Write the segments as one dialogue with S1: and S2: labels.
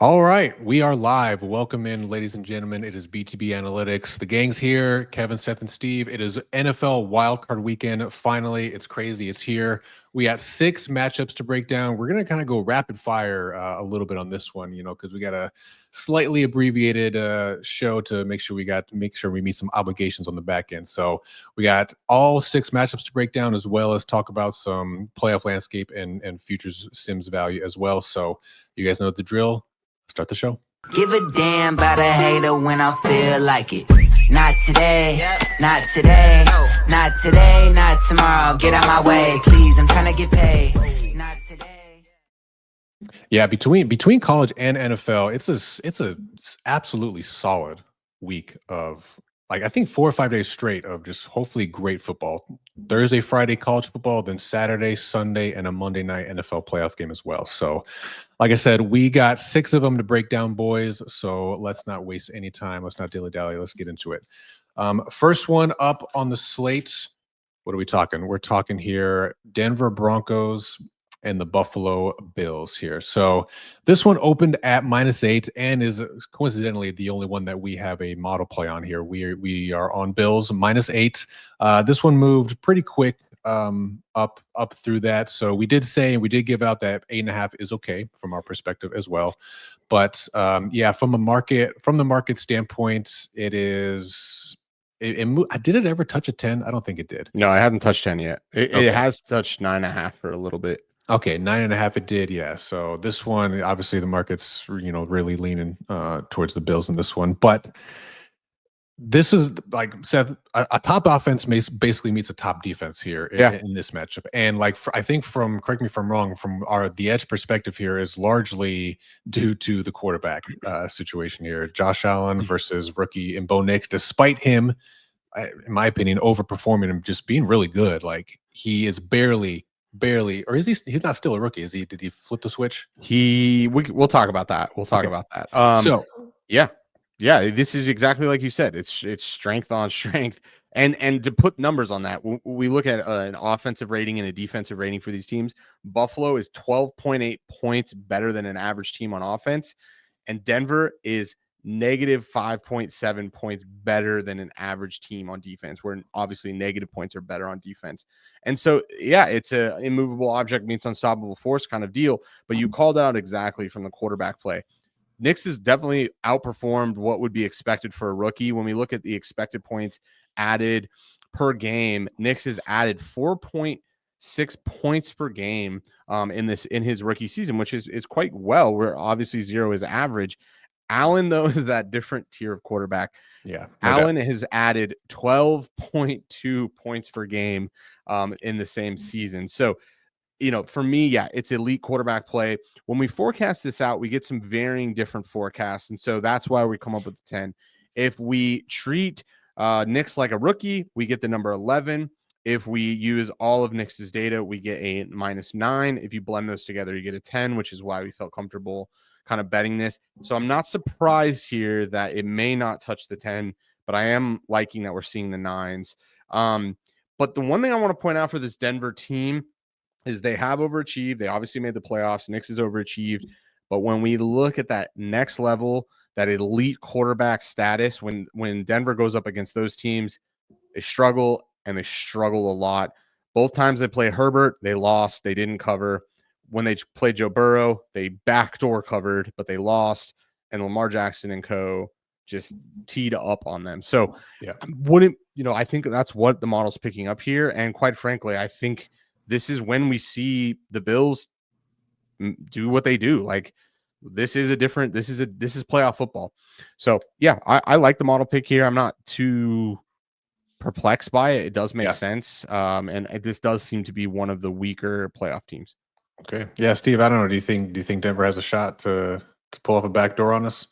S1: All right, we are live. Welcome in, ladies and gentlemen. It is BTB Analytics. The gang's here. Kevin, Seth, and Steve. It is NFL Wildcard weekend. Finally, it's crazy. It's here. We got 6 matchups to break down. We're gonna kind of go rapid fire a little bit on this one, because we got a slightly abbreviated show to make sure we meet some obligations on the back end. So we got all 6 matchups to break down, as well as talk about some playoff landscape and futures sims value as well. So you guys know the drill. Start the show.
S2: Give a damn about a hater when I feel like it. Not today, not today, not today, not tomorrow. Get out my way, please. I'm trying to get paid. Not today.
S1: Yeah, between college and NFL, it's a absolutely solid week of, like, I think 4 or 5 days straight of just hopefully great football. Thursday, Friday college football, then Saturday, Sunday, and a Monday night NFL playoff game as well. So, like I said, we got 6 of them to break down, boys. So let's not waste any time. Let's not dilly-dally. Let's get into it. First one up on the slate. What are we talking? We're talking here Denver Broncos and the Buffalo Bills here. So this one opened at -8 and is coincidentally the only one that we have a model play on here. We are on Bills -8. This one moved pretty quick up through that. So we did give out that 8.5 is okay from our perspective as well. But yeah, from the market standpoint, it is. Did it ever touch a 10? I don't think it did.
S3: No, I haven't touched 10 yet.
S1: Okay.
S3: It has touched 9.5 for a little bit.
S1: Okay, 9.5 it did, yeah. So this one, obviously the market's really leaning towards the Bills in this one. But this is, like Seth, a top offense basically meets a top defense here in this matchup. And I think correct me if I'm wrong, from the edge perspective here is largely due to the quarterback situation here. Josh Allen versus rookie and Bo Nix, despite him, in my opinion, overperforming him, just being really good. Like, he is barely, or is he's not still a rookie? Is he? Did he flip the switch?
S3: We'll talk about that. So yeah, this is exactly like you said. It's strength on strength, and to put numbers on that, we look at an offensive rating and a defensive rating for these teams. Buffalo is 12.8 points better than an average team on offense, and Denver is negative 5.7 points better than an average team on defense, where obviously negative points are better on defense. And so, yeah, it's a immovable object meets unstoppable force kind of deal. But you called out exactly from the quarterback play. Nix has definitely outperformed what would be expected for a rookie. When we look at the expected points added per game, Nix has added 4.6 points per game in his rookie season, which is quite well, where obviously 0 is average. Allen, though, is that different tier of quarterback.
S1: Yeah.
S3: Allen has added 12.2 points per game in the same season. So, for me, yeah, it's elite quarterback play. When we forecast this out, we get some varying different forecasts. And so that's why we come up with the 10. If we treat Nix like a rookie, we get the number 11. If we use all of Nix's data, we get a -9. If you blend those together, you get a 10, which is why we felt comfortable kind of betting this. So I'm not surprised here that it may not touch the 10, but I am liking that we're seeing the 9s. But the one thing I want to point out for this Denver team is they have overachieved. They obviously made the playoffs. Nix is overachieved. But when we look at that next level, that elite quarterback status, when Denver goes up against those teams, they struggle, and they struggle a lot. Both times they played Herbert, they lost. They didn't cover. When they played Joe Burrow, they backdoor covered, but they lost. And Lamar Jackson and co. just teed up on them. So
S1: yeah,
S3: I think that's what the model's picking up here. And quite frankly, I think this is when we see the Bills do what they do. Like, this is playoff football. So yeah, I like the model pick here. I'm not too perplexed by it. It does make sense. And this does seem to be one of the weaker playoff teams.
S1: Okay. Yeah, Steve, I don't know. Do you think Denver has a shot to pull off a backdoor on us?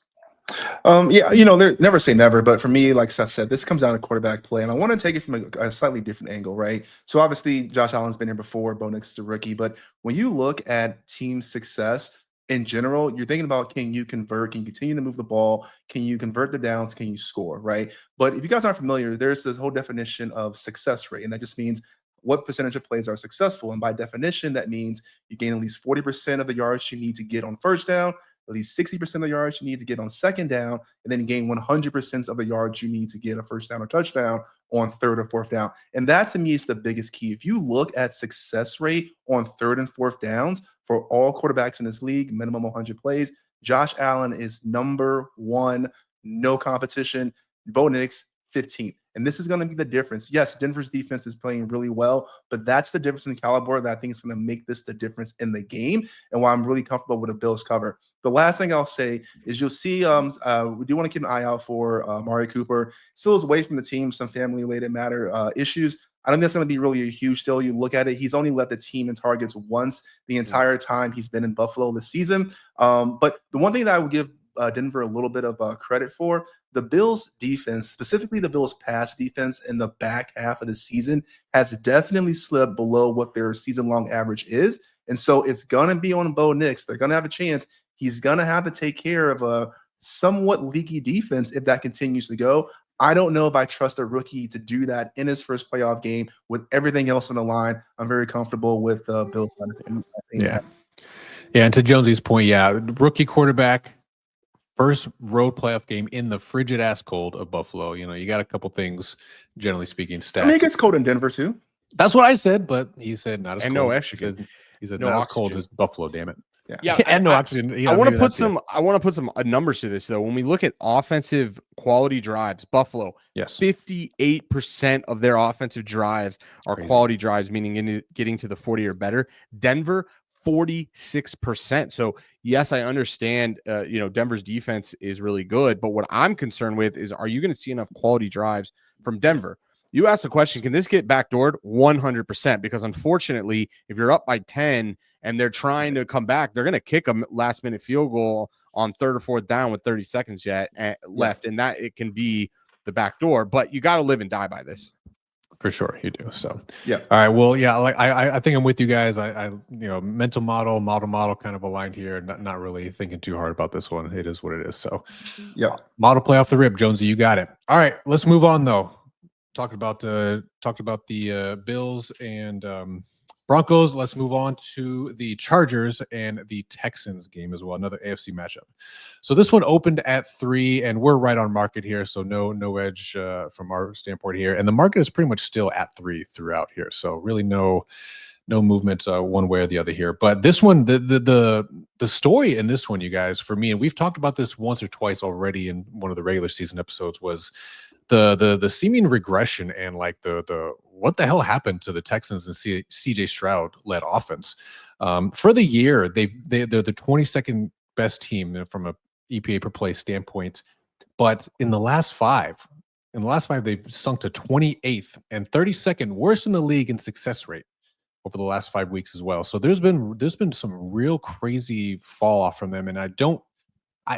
S4: Yeah, they never say never, but for me, like Seth said, this comes down to quarterback play, and I want to take it from a slightly different angle, right? So obviously, Josh Allen's been here before, Bo Nix is a rookie, but when you look at team success in general, you're thinking about, can you convert? Can you continue to move the ball? Can you convert the downs? Can you score, right? But if you guys aren't familiar, there's this whole definition of success rate, and that just means what percentage of plays are successful. And by definition, that means you gain at least 40% of the yards you need to get on first down, at least 60% of the yards you need to get on second down, and then gain 100% of the yards you need to get a first down or touchdown on third or fourth down. And that to me is the biggest key. If you look at success rate on third and fourth downs for all quarterbacks in this league, minimum 100 plays, Josh Allen is number one, no competition. Bo Nix, 15th. And this is going to be the difference. Yes, Denver's defense is playing really well, but that's the difference in caliber that I think is going to make this the difference in the game and why I'm really comfortable with a Bills cover. The last thing I'll say is you'll see we do want to keep an eye out for Amari Cooper. Still is away from the team, some family-related matter issues. I don't think that's going to be really a huge deal. You look at it, he's only led the team in targets once the entire time he's been in Buffalo this season. But the one thing that I would give Denver a little bit of credit for, the Bills defense, specifically the Bills pass defense in the back half of the season, has definitely slipped below what their season-long average is. And so it's going to be on Bo Nix. They're going to have a chance. He's going to have to take care of a somewhat leaky defense if that continues to go. I don't know if I trust a rookie to do that in his first playoff game with everything else on the line. I'm very comfortable with Bills.
S1: Yeah. And to Jonesy's point, rookie quarterback, first road playoff game in the frigid ass cold of Buffalo. You got a couple things, generally speaking, stacked.
S4: I mean, it gets cold in Denver too.
S1: That's what I said, but he said not as cold.
S3: No extra.
S1: He said
S3: no
S1: not
S3: oxygen.
S1: as cold as Buffalo. Damn it.
S3: Yeah,
S1: and no oxygen. Yeah,
S3: I want to put some. I want to put some numbers to this though. When we look at offensive quality drives, Buffalo, 58% of their offensive drives are quality drives, meaning getting to the 40 or better. Denver, 46%. So yes, I understand. Denver's defense is really good, but what I'm concerned with is, are you going to see enough quality drives from Denver? You asked the question, can this get backdoored? 100%, because unfortunately, if you're up by 10 and they're trying to come back, they're going to kick a last-minute field goal on third or fourth down with 30 seconds left, and that it can be the back door. But you got to live and die by this.
S1: For sure, you do. So
S4: yeah.
S1: All right. Well, yeah. Like I think I'm with you guys. I mental model kind of aligned here. Not really thinking too hard about this one. It is what it is. So
S4: yeah.
S1: Model play off the rip, Jonesy. You got it. All right. Let's move on though. Talked about the Bills and Broncos. Let's move on to the Chargers and the Texans game as well. Another AFC matchup. So this one opened at 3, and we're right on market here. So no edge from our standpoint here. And the market is pretty much still at 3 throughout here. So really no movement one way or the other here. But this one, the story in this one, you guys, for me, and we've talked about this once or twice already in one of the regular season episodes, was the seeming regression and like the what the hell happened to the Texans and CJ Stroud led offense. For the year, they're the 22nd best team from a EPA per play standpoint, but in the last five, they've sunk to 28th and 32nd worst in the league in success rate over the last 5 weeks as well. So there's been some real crazy fall off from them, and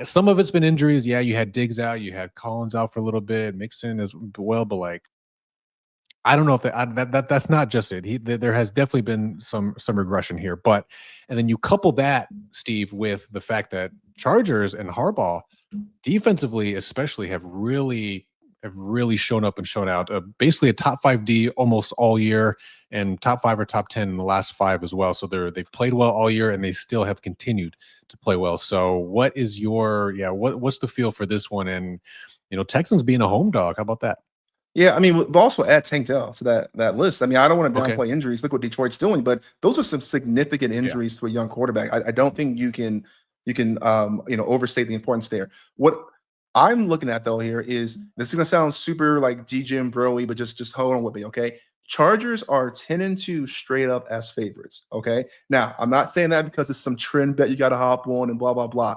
S1: some of it's been injuries. Yeah, you had Diggs out, you had Collins out for a little bit, Mixon as well, but like, I don't know if that's not just it. There has definitely been some regression here, and then you couple that, Steve, with the fact that Chargers and Harbaugh defensively, especially, have really shown up and shown out. Basically, a top 5 D almost all year, and top 5 or top 10 in the last 5 as well. So they've played well all year, and they still have continued to play well. So what is what's the feel for this one? And Texans being a home dog, how about that?
S4: Yeah, I mean, we'll also add Tank Dell to that list. I mean, I don't want to downplay injuries. Look what Detroit's doing, but those are some significant injuries to a young quarterback. I don't think you can overstate the importance there. What I'm looking at though here is, this is gonna sound super like DJ and Broly, but just hold on with me, okay? Chargers are 10-2 straight up as favorites. Okay. Now, I'm not saying that because it's some trend bet you got to hop on and blah, blah, blah.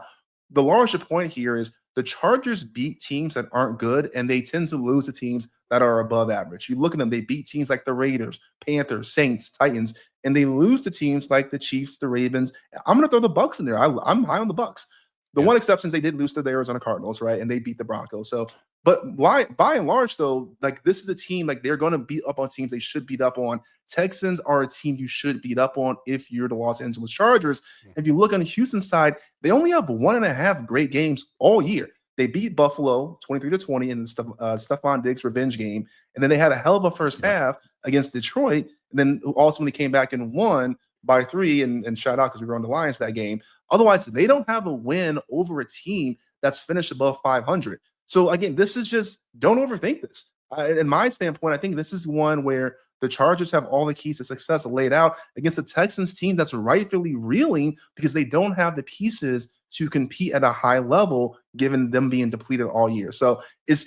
S4: The larger point here is the Chargers beat teams that aren't good, and they tend to lose to teams that are above average. You look at them, they beat teams like the Raiders, Panthers, Saints, Titans, and they lose to teams like the Chiefs, the Ravens. I'm going to throw the Bucs in there. I'm high on the Bucs. The one exception is they did lose to the Arizona Cardinals, right? And they beat the Broncos. So, but by and large, though, like, this is a team, like, they're going to beat up on teams they should beat up on. Texans are a team you should beat up on if you're the Los Angeles Chargers. If you look on the Houston side, they only have 1.5 great games all year. They beat Buffalo 23-20 in the Stephon Diggs revenge game. And then they had a hell of a first half against Detroit, and then ultimately came back and won by 3 and shut out because we were on the Lions that game. Otherwise, they don't have a win over a team that's finished above 500. So again, this is just, don't overthink this. In my standpoint, I think this is one where the Chargers have all the keys to success laid out against a Texans team that's rightfully reeling because they don't have the pieces to compete at a high level, given them being depleted all year. So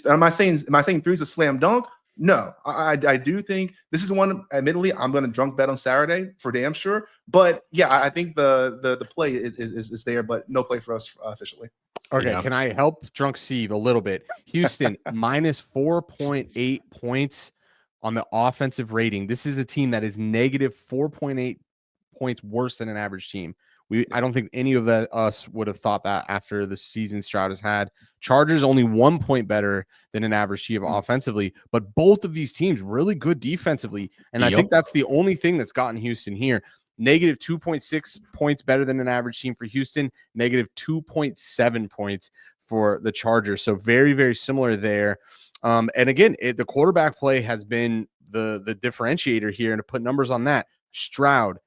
S4: am I saying 3 is a slam dunk? No, I do think this is one, admittedly, I'm going to drunk bet on Saturday for damn sure. But yeah, I think the play is there, but no play for us officially.
S3: Okay, Can I help Drunk Steve a little bit? Houston minus 4.8 points on the offensive rating. This is a team that is negative 4.8 points worse than an average team. I don't think any of us would have thought that after the season Stroud has had. Chargers only 1 point better than an average team offensively, but both of these teams really good defensively. And I think that's the only thing that's gotten Houston here. Negative 2.6 points better than an average team for Houston, negative 2.7 points for the Chargers. So very, very similar there. And again, the quarterback play has been the differentiator here. And to put numbers on that, Stroud,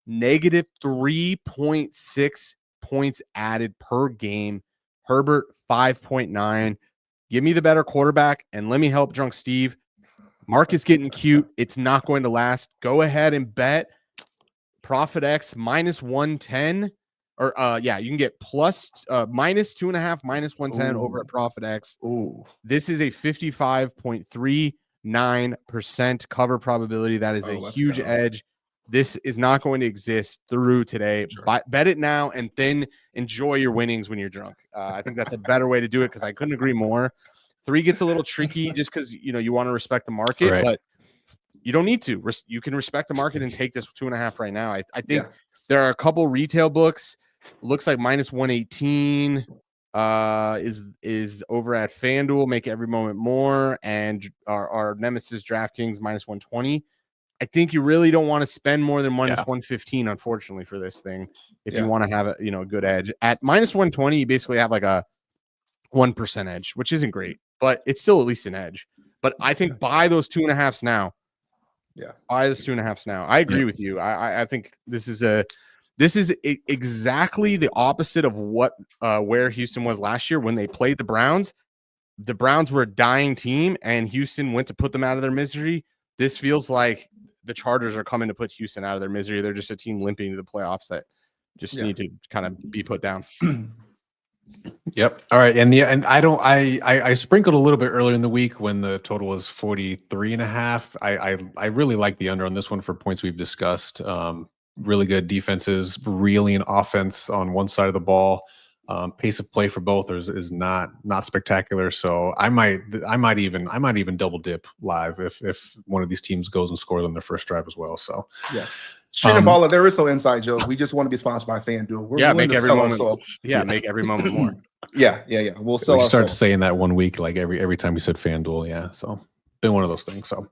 S3: negative 3.6 points added per game. Herbert, 5.9. Give me the better quarterback, and let me help Drunk Steve. Mark is getting cute. It's not going to last. Go ahead and bet Profit X minus 110. Or you can get plus minus 2.5, minus 110 over at Profit X.
S4: Ooh.
S3: This is a 55.39% cover probability. That is a huge edge. This is not going to exist through today.
S4: Sure.
S3: Bet it now and then enjoy your winnings when you're drunk. I think that's a better way to do it because I couldn't agree more. 3 gets a little tricky just because you want to respect the market, but you don't need to. You can respect the market and take this 2.5 right now. I think there are a couple retail books. Looks like minus 118 is over at FanDuel. Make every moment more, and our nemesis DraftKings minus 120. I think you really don't want to spend more than minus 115, unfortunately, for this thing. If you want to have a good edge at minus 120, you basically have like a 1% edge, which isn't great, but it's still at least an edge. But I think buy those 2.5s now.
S4: Yeah,
S3: buy those 2.5s now. I agree with you. I think this is exactly the opposite of what where Houston was last year when they played the Browns. The Browns were a dying team, and Houston went to put them out of their misery. This feels like the Chargers are coming to put Houston out of their misery. They're just a team limping to the playoffs that just need to kind of be put down.
S1: Yep. All right. And I sprinkled a little bit earlier in the week when the total was 43.5. I really like the under on this one for points we've discussed. Really good defenses, really an offense on one side of the ball. Pace of play for both is not spectacular. So I might even double dip live if one of these teams goes and scores on their first drive as well. So
S4: yeah. Street and Baller, there is no inside joke. We just want to be sponsored by FanDuel.
S3: Make every moment. Make every moment more.
S4: Yeah. We'll sell.
S1: We started saying that one week, like every time we said FanDuel. Yeah. So been one of those things. So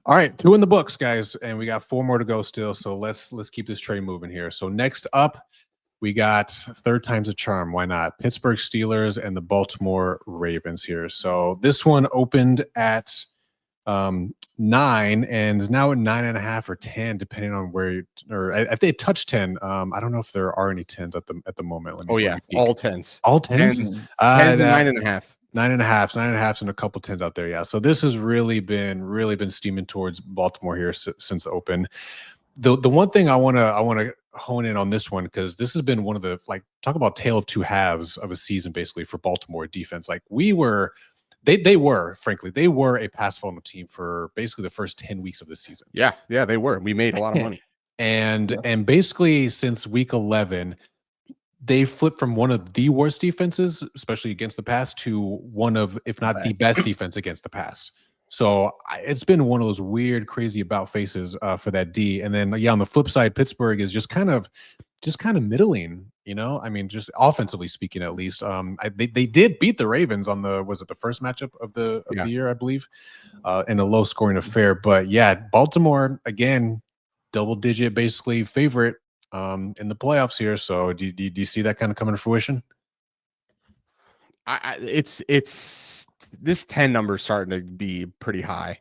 S1: all right, 2 in the books, guys, and we got 4 more to go still. So let's keep this train moving here. So next up, we got third time's a charm. Why not? Pittsburgh Steelers and the Baltimore Ravens here. So this one opened at 9 and is now at 9.5 or 10, depending on where. I think it touched 10. I don't know if there are any 10s at the moment.
S3: All 10s.
S1: All 10s.
S3: 10s and 9.5.
S1: 9.5s and a couple 10s out there. Yeah. So this has really been steaming towards Baltimore here since open. The one thing I want to hone in on this one, because this has been one of the, talk about tale of two halves of a season basically for Baltimore defense. Like they were a pass funnel team for basically the first 10 weeks of the season.
S3: Yeah, they were. We made a lot of money.
S1: And basically since week 11, they flipped from one of the worst defenses, especially against the pass, to one of, if not the best defense against the pass. So it's been one of those weird, crazy about faces for that D. And then, on the flip side, Pittsburgh is just kind of middling, I mean, just offensively speaking, at least. They did beat the Ravens on was it the first matchup of the year, I believe, in a low scoring affair. But yeah, Baltimore, again, double digit, basically favorite in the playoffs here. So do you see that kind of coming to fruition?
S3: It's this 10 number is starting to be pretty high.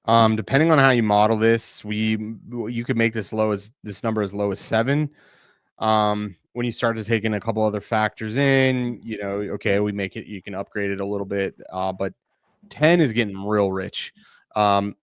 S3: Depending on how you model this, you could make this number as low as 7. when you start to take in a couple other factors in, okay, we make it, you can upgrade it a little bit, but 10 is getting real rich.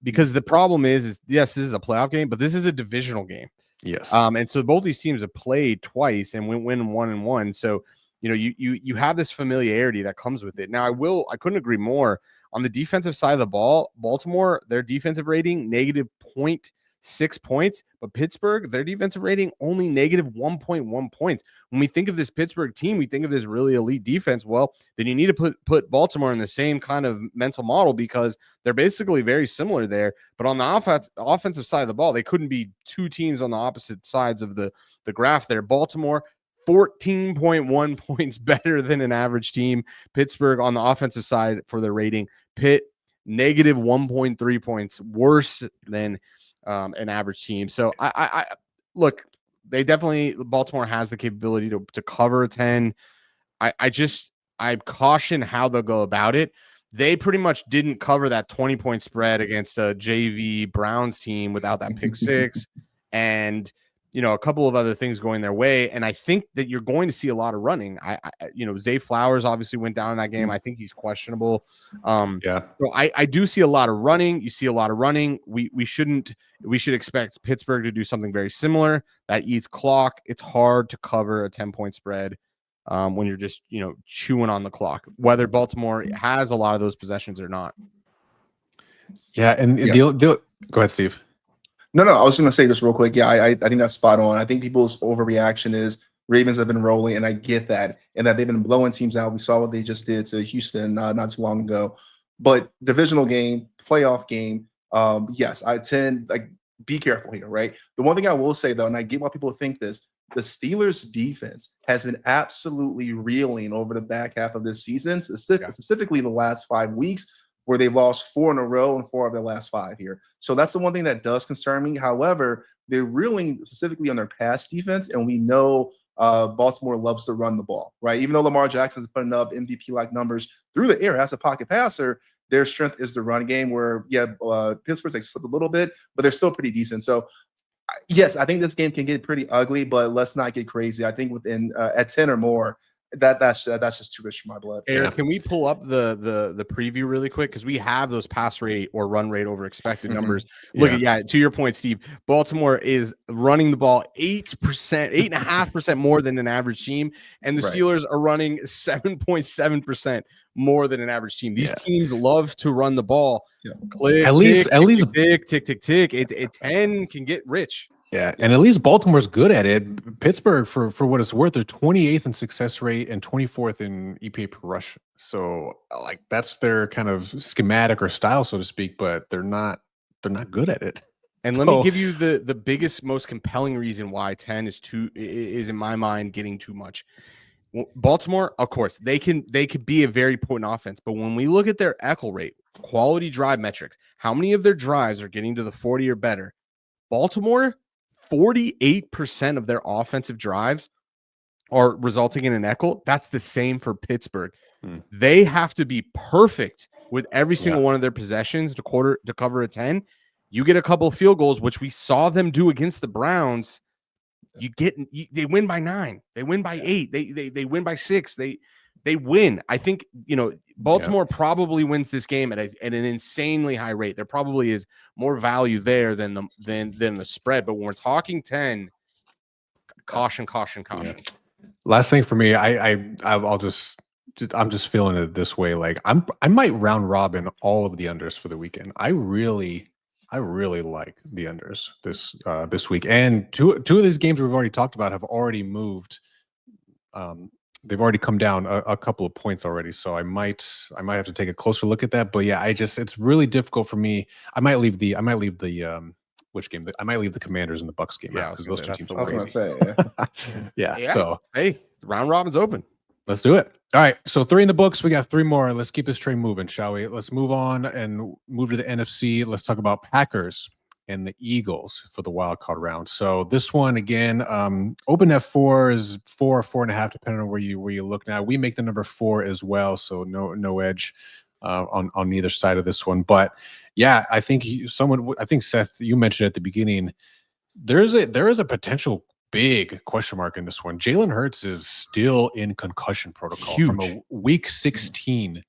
S3: Because the problem is yes, this is a playoff game, but this is a divisional game.
S1: Yes.
S3: And so both these teams have played twice and win 1-1. So, you have this familiarity that comes with it. Now, I couldn't agree more on the defensive side of the ball. Baltimore, their defensive rating, -0.6 points, but Pittsburgh, their defensive rating only -1.1 points. When we think of this Pittsburgh team, we think of this really elite defense. Well, then you need to put Baltimore in the same kind of mental model because they're basically very similar there. But on the offensive side of the ball, they couldn't be two teams on the opposite sides of the graph there. Baltimore, 14.1 points better than an average team. Pittsburgh on the offensive side for their rating. Pitt, -1.3 points worse than an average team. So I look, Baltimore has the capability to cover 10. I caution how they'll go about it. They pretty much didn't cover that 20-point spread against a JV Browns team without that pick six and a couple of other things going their way. And I think that you're going to see a lot of running. Zay Flowers obviously went down in that game. I think he's questionable. So I do see a lot of running. You see a lot of running. We should expect Pittsburgh to do something very similar that eats clock. It's hard to cover a 10-point spread when you're just, chewing on the clock, whether Baltimore has a lot of those possessions or not.
S1: Yeah. And go ahead, Steve.
S4: No, I was going to say just real quick. Yeah, I think that's spot on. I think people's overreaction is Ravens have been rolling, and I get that, and that they've been blowing teams out. We saw what they just did to Houston not too long ago. But divisional game, playoff game, yes, I tend be careful here, right? The one thing I will say though, and I get why people think this, the Steelers' defense has been absolutely reeling over the back half of this season, specifically the last 5 weeks, where they've lost 4 in a row and 4 of their last 5 here. So that's the one thing that does concern me. However, they're reeling specifically on their pass defense, and we know Baltimore loves to run the ball, right? Even though Lamar Jackson's putting up MVP-like numbers through the air as a pocket passer, their strength is the run game where, Pittsburgh's slipped a little bit, but they're still pretty decent. So, yes, I think this game can get pretty ugly, but let's not get crazy. I think within at 10 or more, that's just too rich for my blood.
S3: Eric, can we pull up the preview really quick? Because we have those pass rate or run rate over expected numbers. Look at to your point, Steve, Baltimore is running the ball 8.5% more than an average team, and the Steelers are running 7.7% more than an average team. These teams love to run the ball. Click,
S1: at least
S3: tick. It 10 can get rich.
S1: Yeah, and at least Baltimore's good at it. Pittsburgh, for what it's worth, they're 28th in success rate and 24th in EPA per rush. So, that's their kind of schematic or style, so to speak. But they're not good at it.
S3: And let me give you the biggest, most compelling reason why 10 is in my mind getting too much. Baltimore, of course, they could be a very potent offense, but when we look at their ECHL rate, quality drive metrics, how many of their drives are getting to the 40 or better? Baltimore, 48% of their offensive drives are resulting in an ECHL. That's the same for Pittsburgh. They have to be perfect with every single one of their possessions to cover a 10. You get a couple of field goals, which we saw them do against the Browns. They win by 9. They win by 8. They win by 6. They win. I think, Baltimore probably wins this game at an insanely high rate. There probably is more value there than the spread. But when we're talking 10, caution.
S1: Yeah. Last thing for me, I'm just feeling it this way. I might round robin all of the unders for the weekend. I really like the unders this week. And two of these games we've already talked about have already moved. They've already come down a couple of points already, so I might have to take a closer look at that. But yeah, it's really difficult for me. I might leave the which game? I might leave the Commanders and the Bucks game out because those two teams.
S4: I was going to say,
S3: yeah.
S1: So
S3: hey, round robin's open.
S1: Let's do it. All right, so 3 in the books. We got 3 more. Let's keep this train moving, shall we? Let's move on and move to the NFC. Let's talk about Packers and the Eagles for the wild card round. So this one again, open at 4 is 4 or 4.5, depending on where you look. Now we make the number 4 as well, so no edge on neither side of this one. But yeah, I think Seth, you mentioned at the beginning, there is a potential big question mark in this one. Jalen Hurts is still in concussion protocol from a week 16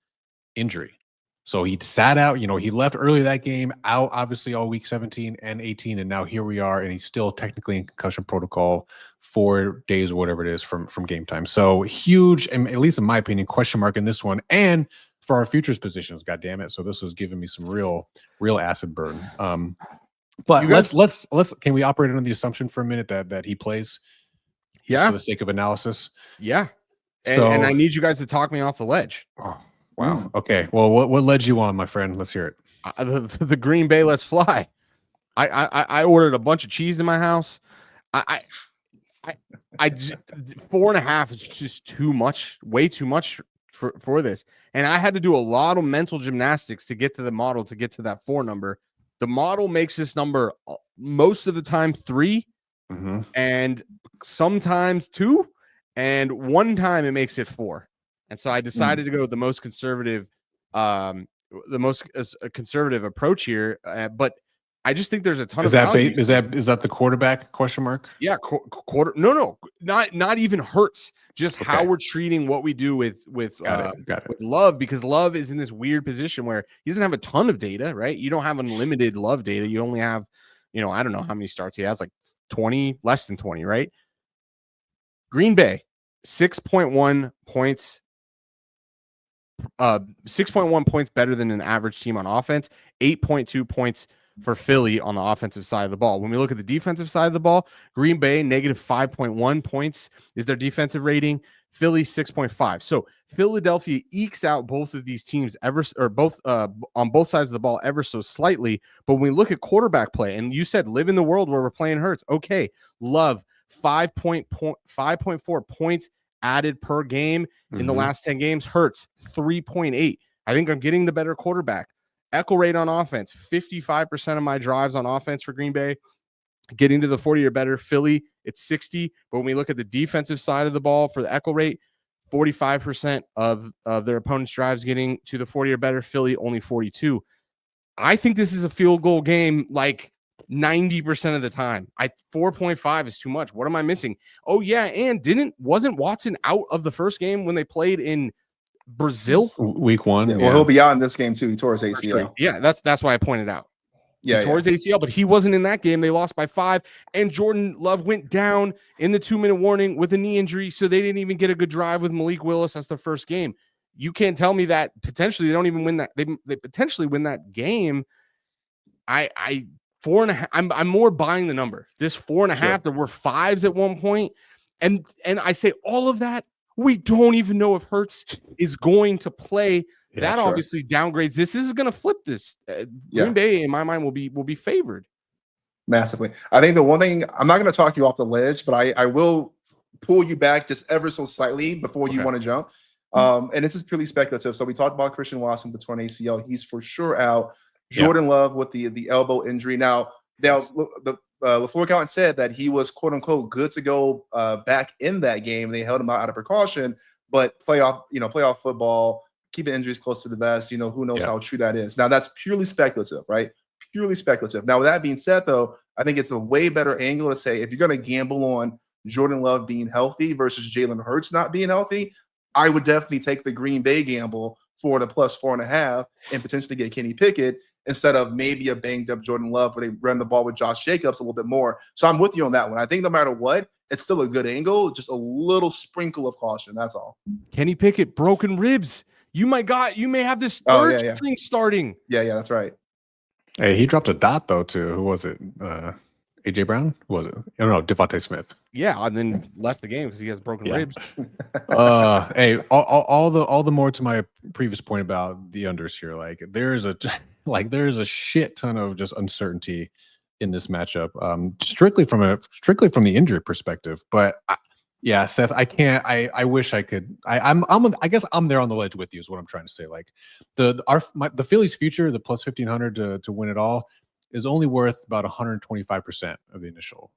S1: injury. So he sat out, he left early that game, out obviously all week 17 and 18, and now here we are, and he's still technically in concussion protocol 4 days or whatever it is from game time. So huge, and at least in my opinion, question mark in this one, and for our futures positions, god damn it. So this was giving me some real acid burn. But let's can we operate on the assumption for a minute that he plays?
S3: Yeah,
S1: for the sake of analysis.
S3: Yeah, and I need you guys to talk me off the ledge.
S1: Oh, wow. Okay. Well, what led you on, my friend? Let's hear it.
S3: The Green Bay, let's fly. I ordered a bunch of cheese in my house. I 4.5 is just too much, way too much for this. And I had to do a lot of mental gymnastics to get to the model, to get to that 4 number. The model makes this number most of the time 3, and sometimes 2, and one time it makes it 4. And so I decided to go with the most conservative, conservative approach here. But I just think there's a ton of value.
S1: Is that the quarterback question mark?
S3: Yeah, quarter. No, not even Hurts. Just how we're treating what we do with Love, because Love is in this weird position where he doesn't have a ton of data, right? You don't have unlimited Love data. You only have, I don't know how many starts he has, like 20, less than 20, right? Green Bay, 6.1 points. 6.1 points better than an average team on offense, 8.2 points for Philly on the offensive side of the ball. When we look at the defensive side of the ball, Green Bay negative 5.1 points is their defensive rating. Philly 6.5. So Philadelphia ekes out both of these teams on both sides of the ball ever so slightly. But when we look at quarterback play, and you said live in the world where we're playing Hurts. Okay, Love 5.4 points added per game in the last 10 games. Hurts 3.8. I think I'm getting the better quarterback. Echo rate on offense, 55% of my drives on offense for Green Bay getting to the 40 or better. Philly, it's 60. But when we look at the defensive side of the ball for the echo rate, 45% of their opponent's drives getting to the 40 or better. Philly, only 42. I think this is a field goal game like 90% of the time. 4.5 is too much. What am I missing? Oh, yeah, and wasn't Watson out of the first game when they played in Brazil?
S1: Week 1.
S4: Yeah, well, he'll be out in this game too. He tore his ACL.
S3: Yeah, that's why I pointed out.
S4: Yeah,
S3: he tore his ACL, but he wasn't in that game. They lost by 5, and Jordan Love went down in the 2-minute warning with a knee injury, so they didn't even get a good drive with Malik Willis. That's their first game. You can't tell me that potentially they don't even win that. They potentially win that game. 4.5. I'm more buying the number. This 4.5. Sure. There were 5s at one point, and I say all of that. We don't even know if Hurts is going to play. That obviously downgrades this. This is going to flip this. Green Bay, in my mind, will be favored
S4: massively. I think the one thing, I'm not going to talk you off the ledge, but I will pull you back just ever so slightly before you want to jump. And this is purely speculative. So we talked about Christian Watson, the torn ACL. He's for sure out. Jordan Love with the elbow injury. Now, the LaFleur account said that he was quote unquote good to go back in that game. They held him out of precaution, but playoff football, keeping injuries close to the vest. Who knows how true that is. Now that's purely speculative, right? Purely speculative. Now, with that being said, though, I think it's a way better angle to say if you're going to gamble on Jordan Love being healthy versus Jalen Hurts not being healthy, I would definitely take the Green Bay gamble for the plus 4.5 and potentially get Kenny Pickett instead of maybe a banged up Jordan Love where they run the ball with Josh Jacobs a little bit more. So I'm with you on that one. I think no matter what, it's still a good angle, just a little sprinkle of caution. That's all. Kenny Pickett, broken ribs. You may have this third string starting. Yeah, that's right.
S1: Hey, he dropped a dot though too. Who was it? AJ Brown? Who was it? I don't know. Devontae Smith.
S3: Yeah, and then left the game because he has broken ribs.
S1: Hey, all the more to my previous point about the unders here. Like there's a shit ton of just uncertainty in this matchup. Strictly from the injury perspective. But Seth, I can't. I wish I could. I guess I'm there on the ledge with you. Is what I'm trying to say. Like the Phillies' future, the plus 1,500 to win it all, is only worth about 125% of the initial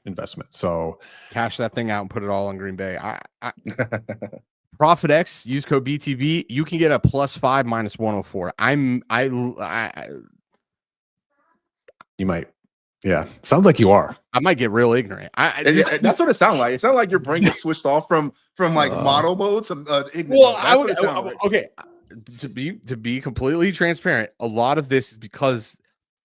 S1: investment. So
S3: cash that thing out and put it all on Green Bay. Profit X, use code BTB. You can get a +5 minus 104.
S1: You might. Yeah, sounds like you are.
S3: I might get real ignorant.
S4: That's what it sounds like. It sounds like your brain gets switched off from like model mode to ignorant mode. That's what it sounds like.
S3: Okay. To be completely transparent, a lot of this is because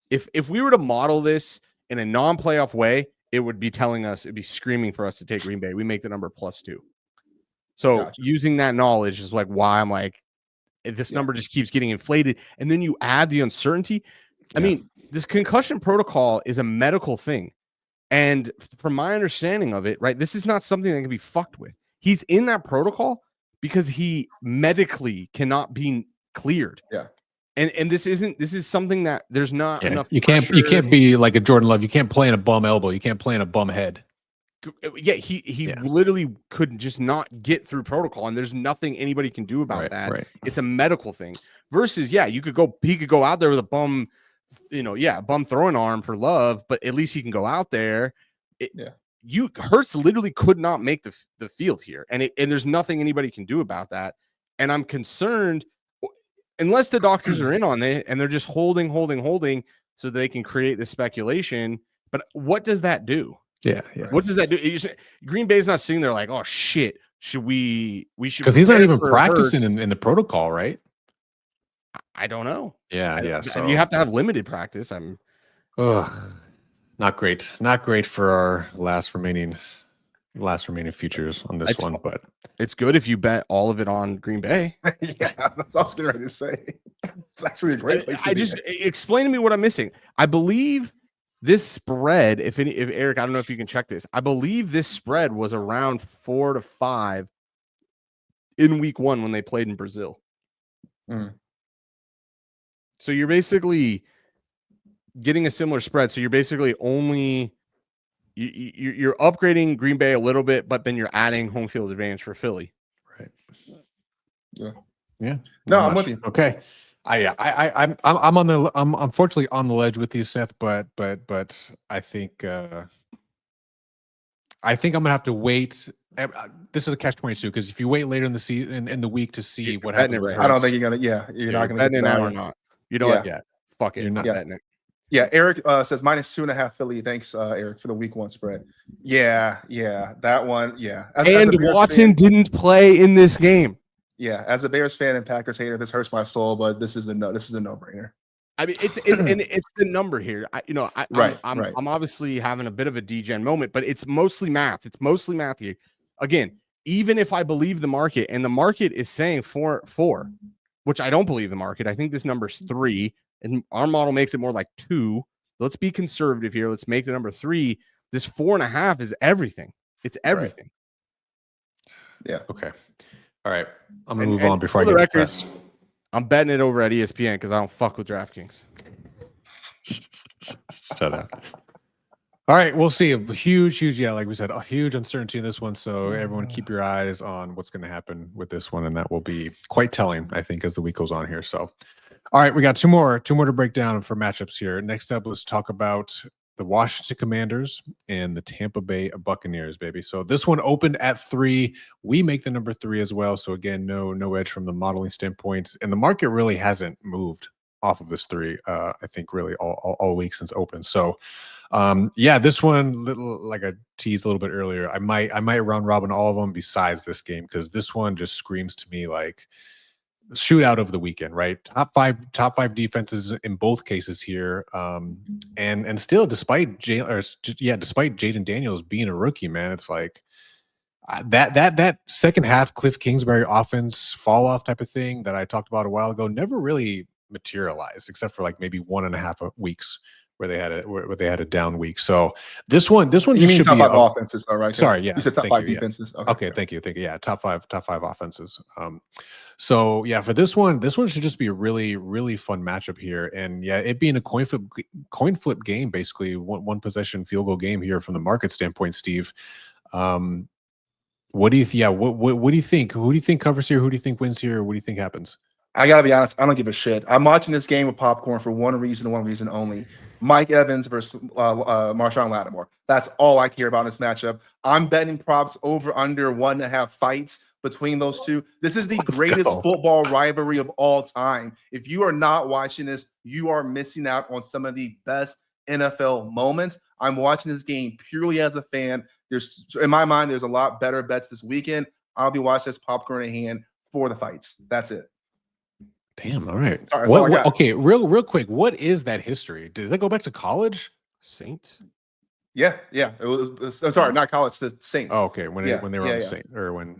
S3: if we were to model this in a non-playoff way, it would be telling us, it'd be screaming for us to take Green Bay. We make the number +2. So
S4: Gotcha.
S3: using that knowledge is like why I'm like, this number just keeps getting inflated. And then you add the uncertainty. I mean, this concussion protocol is a medical thing. And from my understanding of it, right, this is not something that can be fucked with. He's in that protocol because he medically cannot be cleared.
S4: Yeah.
S3: And this is something that there's not enough.
S1: You can't be like a Jordan Love. You can't play in a bum elbow. You can't play in a bum head.
S3: Yeah, he literally could just not get through protocol, and there's nothing anybody can do about that.
S1: Right.
S3: It's a medical thing. Versus, he could go out there with a bum, bum throwing arm for Love, but at least he can go out there. Hurts literally could not make the field here, and there's nothing anybody can do about that. And I'm concerned, unless the doctors are in on it and they're just holding so they can create this speculation. But what does that do?
S1: Yeah.
S3: What does that do? Green Bay's not sitting there like, oh shit, we should,
S1: because he's not even practicing in the protocol, right?
S3: I don't know.
S1: Yeah. So
S3: you have to have limited practice.
S1: Not great for our last remaining futures on this one, but
S3: it's good if you bet all of it on Green Bay.
S4: Yeah, that's all I was getting ready to say. It's actually a great place to be.
S3: Explain to me what I'm missing. I believe this spread, if Eric, I don't know if you can check this. I believe this spread was around 4 to 5 in week 1 when they played in Brazil. So you're basically getting a similar spread. So you're basically only you're upgrading Green Bay a little bit, but then you're adding home field advantage for Philly.
S1: Right.
S4: Yeah. No, I'm with you.
S1: Okay. I'm unfortunately on the ledge with you, Seth, but I think I'm gonna have to wait. This is a catch-22 because if you wait later in the season in the week to see what happens,
S4: I don't think you're gonna. Yeah, you're not gonna
S3: bet it now or not. You know what? Yeah, fuck it. You're not betting it.
S4: Yeah, Eric says -2.5 Philly. Thanks, Eric, for the week 1 spread. Yeah, that one. Yeah,
S3: and Watson didn't play in this game.
S4: Yeah, as a Bears fan and Packers hater, this hurts my soul, but this is a no-brainer.
S3: I mean, it's the number here. I'm obviously having a bit of a degen moment, but it's mostly math. It's mostly math here. Again, even if I believe the market, and the market is saying 4, which I don't believe the market. I think this number's 3, and our model makes it more like 2. Let's be conservative here. Let's make the number 3. This 4.5 is everything. It's everything.
S4: Right. Yeah.
S1: Okay. All right. I'm gonna move on before I get depressed.
S3: I'm betting it over at ESPN because I don't fuck with DraftKings.
S1: Shut up. All right, we'll see. A huge, like we said, a huge uncertainty in this one. So everyone keep your eyes on what's going to happen with this one. And that will be quite telling, I think, as the week goes on here. So, all right, we got two more to break down for matchups here. Next up, let's talk about the Washington Commanders and the Tampa Bay Buccaneers, baby. So this one opened at 3. We make the number 3 as well. So again, no edge from the modeling standpoint. And the market really hasn't moved off of this 3, I think really all week since open. So this one, like I teased a little bit earlier, I might round robin all of them besides this game, because this one just screams to me like shootout of the weekend, right? Top five defenses in both cases here, and still despite Jaden Daniels being a rookie, man, it's like that second half Cliff Kingsbury offense fall off type of thing that I talked about a while ago never really materialized, except for like maybe 1.5 weeks where they had a down week. So this one
S4: you
S1: just
S4: mean
S1: should
S4: top
S1: be
S4: 5 offenses, though, right?
S1: Sorry, yeah.
S4: You said top 5 defenses.
S1: Okay, thank you. Yeah, top five offenses. So yeah, for this one should just be a really, really fun matchup here. And yeah, it being a coin flip game, basically one possession field goal game here from the market standpoint, Steve. What do you think? Who do you think covers here? Who do you think wins here? What do you think happens?
S4: I gotta be honest, I don't give a shit. I'm watching this game with popcorn for one reason only. Mike Evans versus Marshawn Lattimore. That's all I care about in this matchup. I'm betting props over under 1.5 fights between those two. This is the greatest football rivalry of all time. If you are not watching this, you are missing out on some of the best NFL moments. I'm watching this game purely as a fan. In my mind, there's a lot better bets this weekend. I'll be watching this popcorn in hand for the fights. That's it.
S1: Damn. All right.
S4: Sorry, that's all I got.
S1: Okay. Real quick. What is that history? Does that go back to college?
S3: Saints.
S4: Yeah. It was sorry, not college. The Saints.
S1: Oh, okay. When they were on the Saints, or when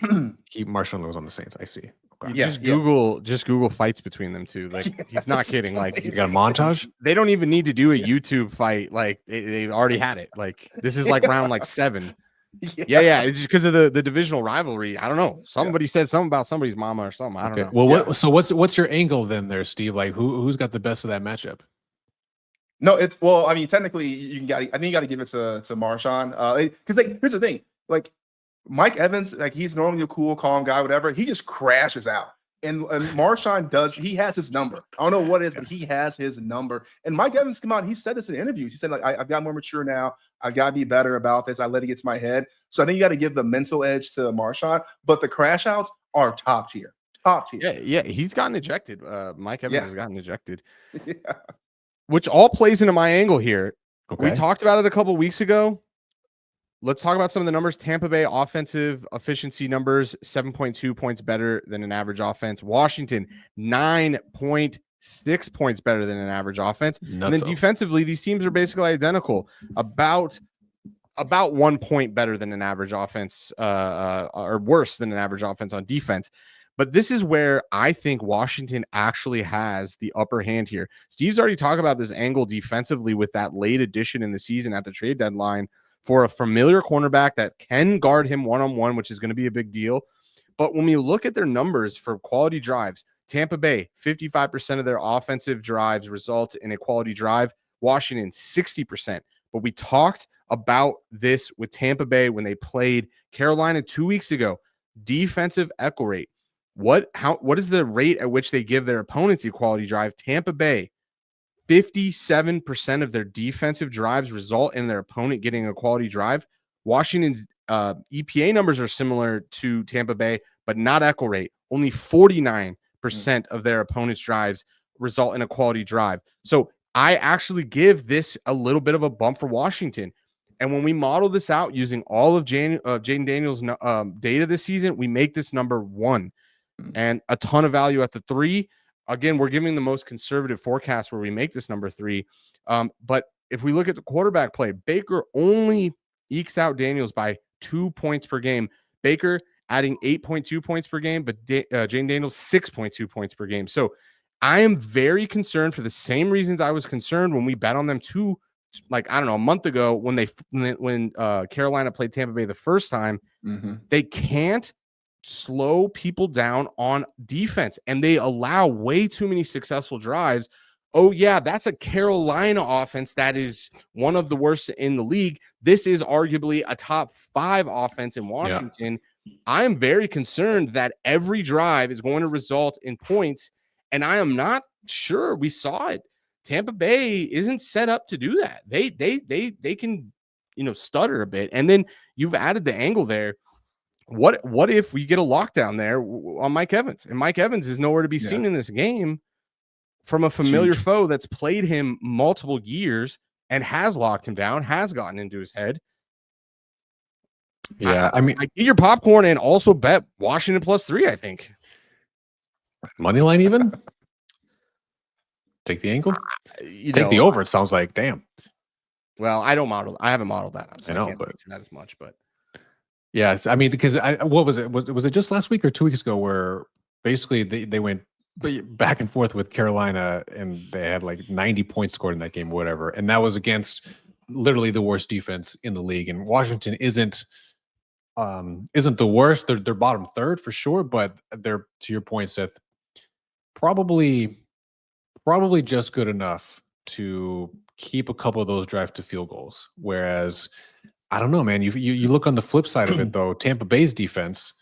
S1: Marshawn was on the Saints. I see. Okay.
S3: Just Google fights between them two. Like he's not kidding. Like
S1: you got a montage.
S3: They don't even need to do a YouTube fight. Like they've already had it. Like this is like round like 7. Yeah. It's just because of the divisional rivalry. I don't know. Somebody said something about somebody's mama or something. I don't know.
S1: Well, so what's your angle then, there, Steve? Like who's got the best of that matchup?
S4: No, I mean, technically, I think you got to give it to Marshawn. Because here's the thing, like Mike Evans, like he's normally a cool, calm guy, whatever. He just crashes out. And Marshawn he has his number. I don't know what it is, but he has his number. And Mike Evans come out, he said this in interviews. He said, like, I've got more mature now. I've got to be better about this. I let it get to my head. So I think you got to give the mental edge to Marshawn. But the crash outs are top tier. Top tier.
S3: Yeah. He's gotten ejected. Mike Evans has gotten ejected.
S4: Yeah.
S3: Which all plays into my angle here.
S1: Okay.
S3: We talked about it a couple weeks ago. Let's talk about some of the numbers. Tampa Bay offensive efficiency numbers, 7.2 points better than an average offense. Washington, 9.6 points better than an average offense. And then defensively, these teams are basically identical. About 1 point better than an average offense, or worse than an average offense on defense. But this is where I think Washington actually has the upper hand here. Steve's already talked about this angle defensively with that late addition in the season at the trade deadline for a familiar cornerback that can guard him one-on-one, which is going to be a big deal. But when we look at their numbers for quality drives, Tampa Bay, 55% of their offensive drives result in a quality drive. Washington, 60%. But we talked about this with Tampa Bay when they played Carolina 2 weeks ago. Defensive echo rate. What is the rate at which they give their opponents a quality drive? Tampa Bay, 57% of their defensive drives result in their opponent getting a quality drive. Washington's EPA numbers are similar to Tampa Bay, but not echo rate. Only 49% of their opponent's drives result in a quality drive. So I actually give this a little bit of a bump for Washington. And when we model this out using all of Jaden Daniels' data this season, we make this number 1. And a ton of value at the 3. Again, we're giving the most conservative forecast where we make this number 3. But if we look at the quarterback play, Baker only ekes out Daniels by 2 points per game. Baker adding 8.2 points per game, but Jaden Daniels 6.2 points per game. So I am very concerned for the same reasons I was concerned when we bet on them a month ago when Carolina played Tampa Bay the first time. They can't slow people down on defense, and they allow way too many successful drives. Oh yeah, that's a Carolina offense that is one of the worst in the league. This is arguably a top 5 offense in Washington. I am very concerned that every drive is going to result in points, and I am not sure we saw it. Tampa Bay isn't set up to do that. They can, stutter a bit. And then you've added the angle there. What if we get a lockdown there on Mike Evans? And Mike Evans is nowhere to be seen in this game from a familiar foe that's played him multiple years and has locked him down, has gotten into his head.
S1: Yeah, I mean,
S3: get your popcorn and also bet Washington +3, I think.
S1: Money line even? Take the angle? Take the over, it sounds like. Damn.
S3: Well, I haven't modeled that. So
S1: I know,
S3: can't
S1: but
S3: that as much, but
S1: yes, I mean, because what was it? Was it just last week or 2 weeks ago where basically they went back and forth with Carolina and they had like 90 points scored in that game or whatever, and that was against literally the worst defense in the league. And Washington isn't the worst. They're bottom 3rd for sure, but they're, to your point, Seth, probably just good enough to keep a couple of those drives to field goals. Whereas I don't know, man. You look on the flip side of it, though. Tampa Bay's defense,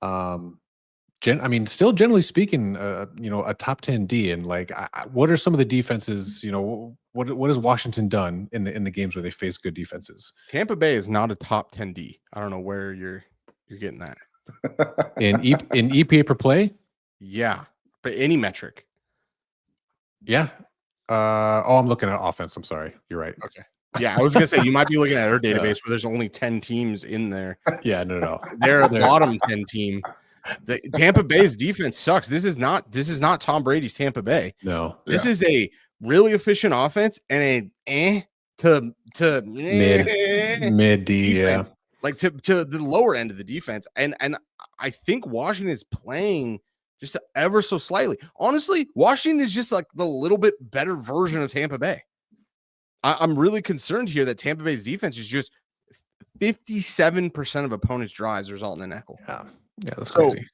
S1: still generally speaking, a top 10 D. And like, what are some of the defenses? What has Washington done in the games where they face good defenses?
S3: Tampa Bay is not a top 10 D. I don't know where you're getting that
S1: in EPA per play.
S3: Yeah, but any metric.
S1: Yeah. I'm looking at offense. I'm sorry. You're right.
S3: Okay. Yeah, I was gonna say you might be looking at our database where there's only 10 teams in there.
S1: Yeah, no.
S3: They're a bottom 10 team. The Tampa Bay's defense sucks. This is not Tom Brady's Tampa Bay.
S1: No.
S3: This is a really efficient offense and a to
S1: mid D, yeah.
S3: Like to the lower end of the defense. And I think Washington is playing just ever so slightly. Honestly, Washington is just like the little bit better version of Tampa Bay. I'm really concerned here that Tampa Bay's defense is just 57% of opponents' drives result in a nickel.
S1: Yeah, that's crazy.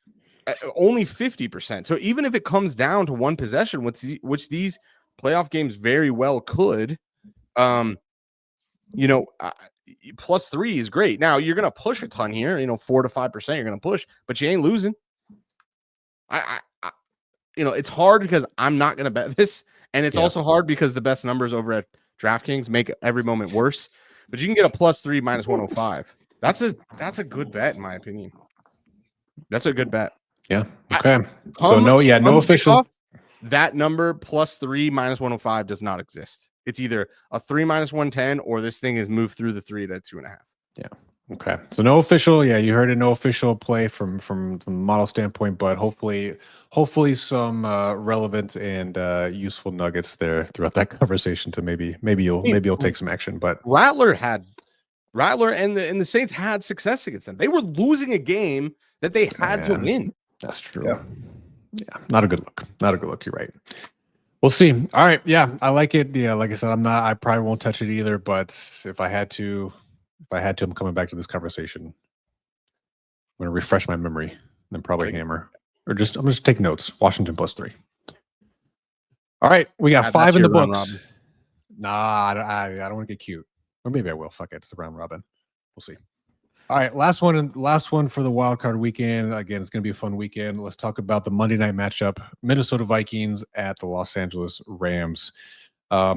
S3: Only 50%. So even if it comes down to one possession, which these playoff games very well could, +3 is great. Now you're going to push a ton here, 4 to 5% you're going to push, but you ain't losing. It's hard because I'm not going to bet this, and it's also hard because the best numbers over at DraftKings make every moment worse. But you can get a +3 -105. That's a good bet in my opinion. That's a good bet.
S1: Yeah. Okay. No official.
S3: That number +3 -105 does not exist. It's either a 3 -110 or this thing is moved through the 3 to 2.5.
S1: Yeah. Okay. So no official. Yeah, you heard it. No official play from the model standpoint, but hopefully some relevant and useful nuggets there throughout that conversation to maybe you'll take some action. But
S3: Rattler and the Saints had success against them. They were losing a game that they had to win.
S1: That's true. Yeah. Not a good look. You're right. We'll see. All right. Yeah, I like it. Yeah, like I said, I probably won't touch it either. But if I had to, I'm coming back to this conversation. I'm going to refresh my memory and then probably hammer. Or I'm just take notes. Washington +3. All right. We got 5 in the books. Nah, I don't want to get cute. Or maybe I will. Fuck it. It's the round robin. We'll see. All right. Last one for the wild card weekend. Again, it's going to be a fun weekend. Let's talk about the Monday night matchup. Minnesota Vikings at the Los Angeles Rams.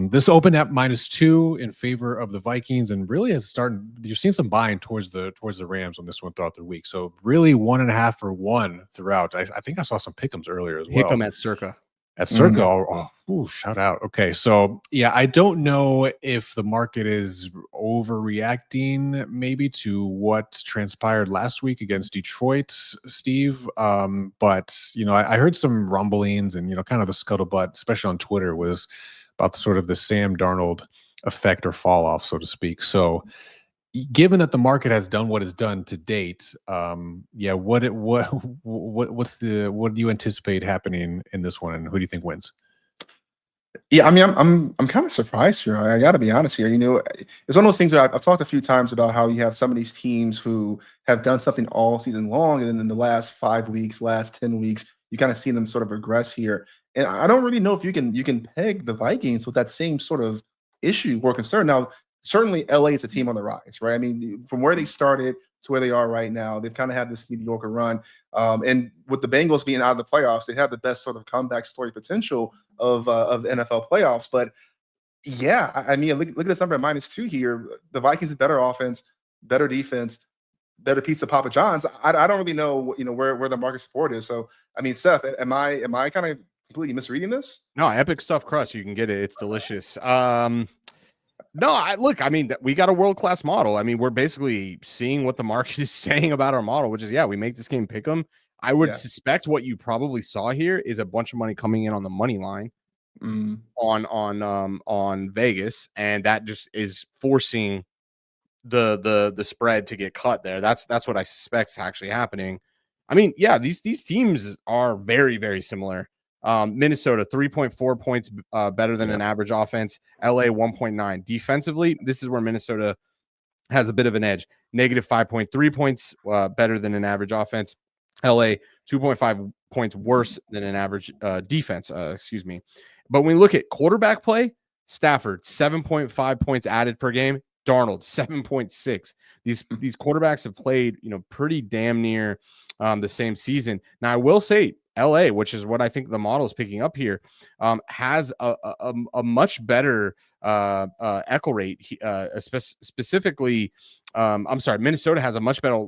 S1: This opened at -2 in favor of the Vikings, and really you've seen some buying towards the Rams on this one throughout the week. So really 1.5 or 1 throughout. I think I saw some pick'ems earlier as well.
S3: Pick 'em at Circa.
S1: Shout out. Okay, so yeah, I don't know if the market is overreacting maybe to what transpired last week against Detroit, Steve. But I heard some rumblings and kind of the scuttlebutt, especially on Twitter, was about sort of the Sam Darnold effect or fall off, so to speak. So given that the market has done what it's done to date, what do you anticipate happening in this one, and who do you think wins?
S4: Yeah, I mean, I'm kind of surprised here. I got to be honest here. It's one of those things that I've talked a few times about how you have some of these teams who have done something all season long, and then in the last 5 weeks, last 10 weeks, you kind of see them sort of regress here. And I don't really know if you can peg the Vikings with that same sort of issue or concern. Now, certainly LA is a team on the rise, right? I mean, from where they started to where they are right now, they've kind of had this mediocre run. And with the Bengals being out of the playoffs, they have the best sort of comeback story potential of the NFL playoffs. But yeah, I mean, look at this number at -2 here. The Vikings have better offense, better defense, better pizza Papa John's. I don't really know, where the market support is. So, I mean, Seth, am I kind of completely misreading this?
S3: No, epic stuffed crust. You can get it. It's delicious. I mean, we got a world-class model. I mean, we're basically seeing what the market is saying about our model, which is, we make this game pick 'em. I would suspect what you probably saw here is a bunch of money coming in on the money line on Vegas, and that just is forcing the spread to get cut there. That's what I suspect is actually happening. I mean, these teams are very, very similar. Minnesota 3.4 points better than an average offense. LA 1.9 defensively. This is where Minnesota has a bit of an edge. -5.3 points better than an average offense. LA 2.5 points worse than an average defense. But when we look at quarterback play, Stafford 7.5 points added per game. Darnold 7.6. These quarterbacks have played pretty damn near the same season. Now I will say, LA, which is what I think the model is picking up here, has a much better echo rate. Specifically, I'm sorry, Minnesota has a much better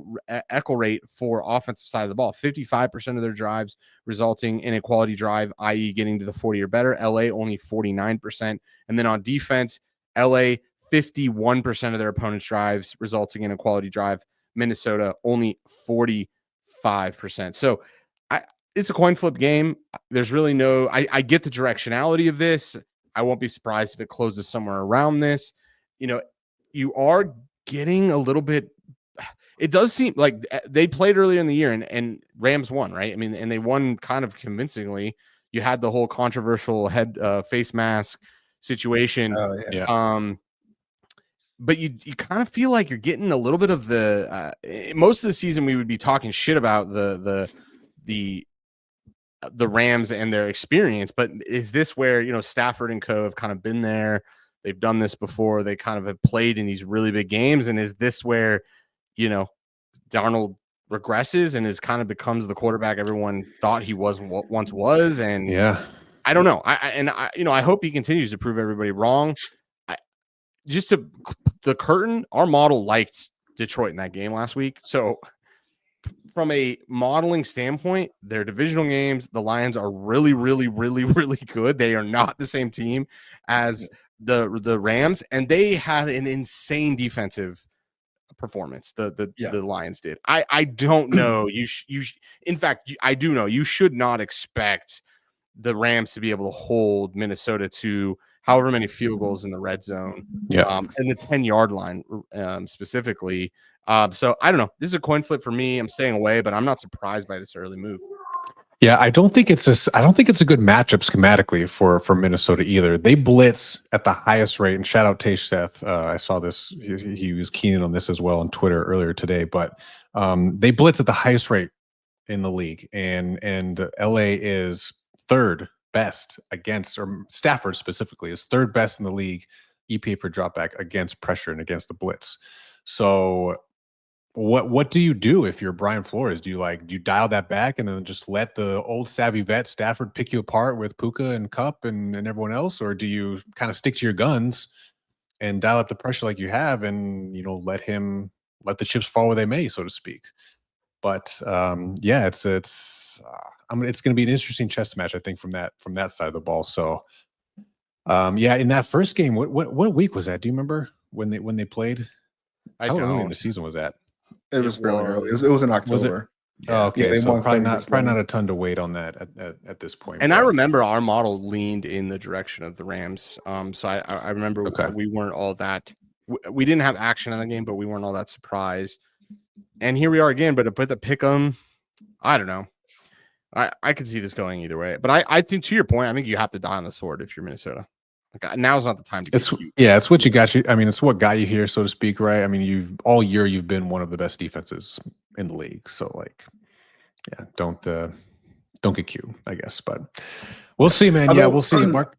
S3: echo rate for offensive side of the ball. 55% of their drives resulting in a quality drive, i.e. getting to the 40 or better. LA only 49%. And then on defense, LA 51% of their opponent's drives resulting in a quality drive. Minnesota only 45%. So it's a coin flip game. There's really no, I get the directionality of this. I won't be surprised if it closes somewhere around this. You are getting a little bit, it does seem like they played earlier in the year and Rams won, right? I mean, and they won kind of convincingly. You had the whole controversial face mask situation.
S4: Oh, yeah.
S3: But you kind of feel like you're getting a little bit of the most of the season we would be talking shit about the Rams and their experience, but is this where Stafford and co have kind of been there? They've done this before. They kind of have played in these really big games, and is this where Darnold regresses and is kind of becomes the quarterback everyone thought he once was? And
S1: yeah,
S3: I don't know. I hope he continues to prove everybody wrong. Just to the curtain, our model liked Detroit in that game last week. So from a modeling standpoint, their divisional games, the Lions are really, really, really, really good. They are not the same team as the Rams, and they had an insane defensive performance. The Lions did. I don't know. In fact, I do know you should not expect the Rams to be able to hold Minnesota to however many field goals in the red zone, and the 10-yard line specifically. So I don't know. This is a coin flip for me. I'm staying away, but I'm not surprised by this early move.
S1: Yeah, I don't think it's a good matchup schematically for Minnesota either. They blitz at the highest rate, and shout out Tage Seth. I saw this; he was keen on this as well on Twitter earlier today. But they blitz at the highest rate in the league, and LA is third best against, or Stafford specifically is third best in the league EPA per dropback against pressure and against the blitz. So what do you do if you're Brian Flores? Do you dial that back and then just let the old savvy vet Stafford pick you apart with Puka and Kupp and everyone else, or do you kind of stick to your guns and dial up the pressure like you have and let the chips fall where they may, so to speak? But yeah, it's going to be an interesting chess match, I think, from that side of the ball. So yeah, in that first game, what week was that? Do you remember when they played? How early in the season was that?
S4: It was fairly early. It was in October.
S1: Oh, okay,
S4: Yeah, they
S1: so
S4: won
S1: probably
S4: 30-20.
S1: not a ton to wait on that at this point.
S3: And I remember our model leaned in the direction of the Rams. So I remember we weren't all that. We didn't have action in the game, but we weren't all that surprised. And here we are again. But to put the pick 'em, I don't know. I could see this going either way. But I think, to your point, I think you have to die on the sword if you're Minnesota. Now's not the time to.
S1: It's what you got you. I mean, it's what got you here, so to speak, right? I mean, all year you've been one of the best defenses in the league. So yeah, don't get cute, I guess. But we'll see, man. Yeah, we'll see. Mark,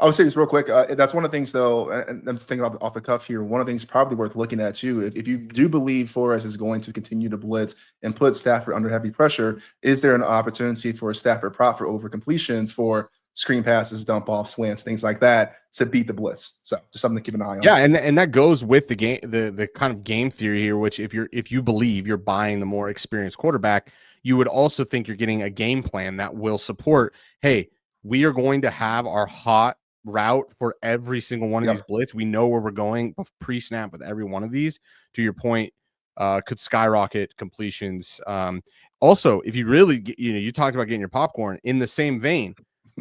S4: I would say this real quick. That's one of the things, though, and I'm just thinking off the cuff here. One of the things probably worth looking at too. If you do believe Flores is going to continue to blitz and put Stafford under heavy pressure, is there an opportunity for a Stafford prop for over completions for screen passes, dump off, slants, things like that to beat the blitz? So just something to keep an eye on.
S3: Yeah, and that goes with the game, the kind of game theory here, which if you believe you're buying the more experienced quarterback, you would also think you're getting a game plan that will support, hey, we are going to have our hot route for every single one of these blitz. We know where we're going pre-snap with every one of these. To your point, could skyrocket completions. Also, if you really you talked about getting your popcorn in the same vein,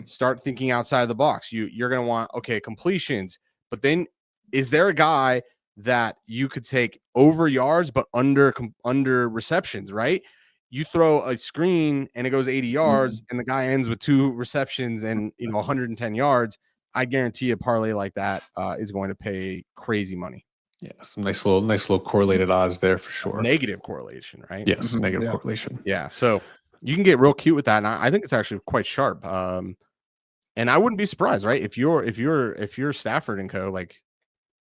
S3: start thinking outside of the box. You're going to want, completions, but then is there a guy that you could take over yards but under receptions, right? You throw a screen and it goes 80 yards and the guy ends with 2 receptions and 110 yards. I guarantee a parlay like that is going to pay crazy money.
S1: Yeah, some nice little correlated odds there for sure.
S3: Negative correlation, right?
S1: Yes, negative correlation.
S3: Yeah, so you can get real cute with that, and I think it's actually quite sharp. And I wouldn't be surprised, right? If you're Stafford and co, like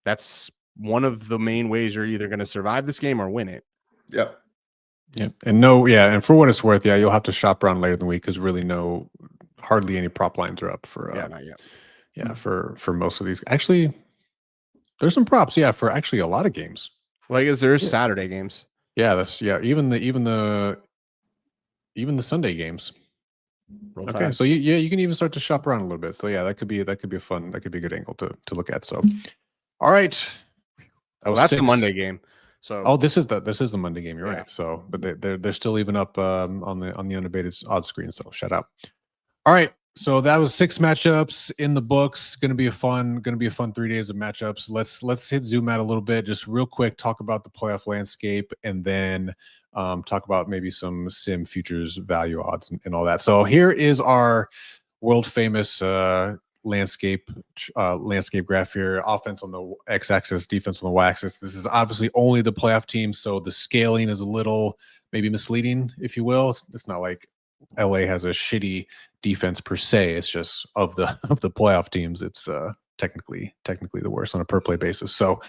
S3: that's one of the main ways you're either going to survive this game or win it.
S4: Yep.
S1: Yeah, and for what it's worth, you'll have to shop around later in the week because really hardly any prop lines are up for
S3: Not yet.
S1: for most of these. Actually, there's some props, for actually a lot of games.
S3: Like there's Saturday games.
S1: Yeah, even the Sunday games.
S3: Roll
S1: Okay,
S3: Tide.
S1: so you can even start to shop around a little bit. So that could be a good angle to look at. So, all right,
S3: That's the Monday game. So
S1: this is the Monday game. You're
S3: Yeah.
S1: right. So, but they're still even up on the unabated odds screen. So shout out. All right, so that was 6 matchups in the books. Going to be a fun 3 days of matchups. Let's hit zoom out a little bit, just real quick. Talk about the playoff landscape, and then talk about maybe some sim futures value odds and all that. So here is our world famous landscape graph here. Offense on the x-axis, defense on the y-axis. This is obviously only the playoff team, so the scaling is a little maybe misleading, if you will. It's not like LA has a shitty defense per se. It's just of the playoff teams, it's technically the worst on a per play basis. So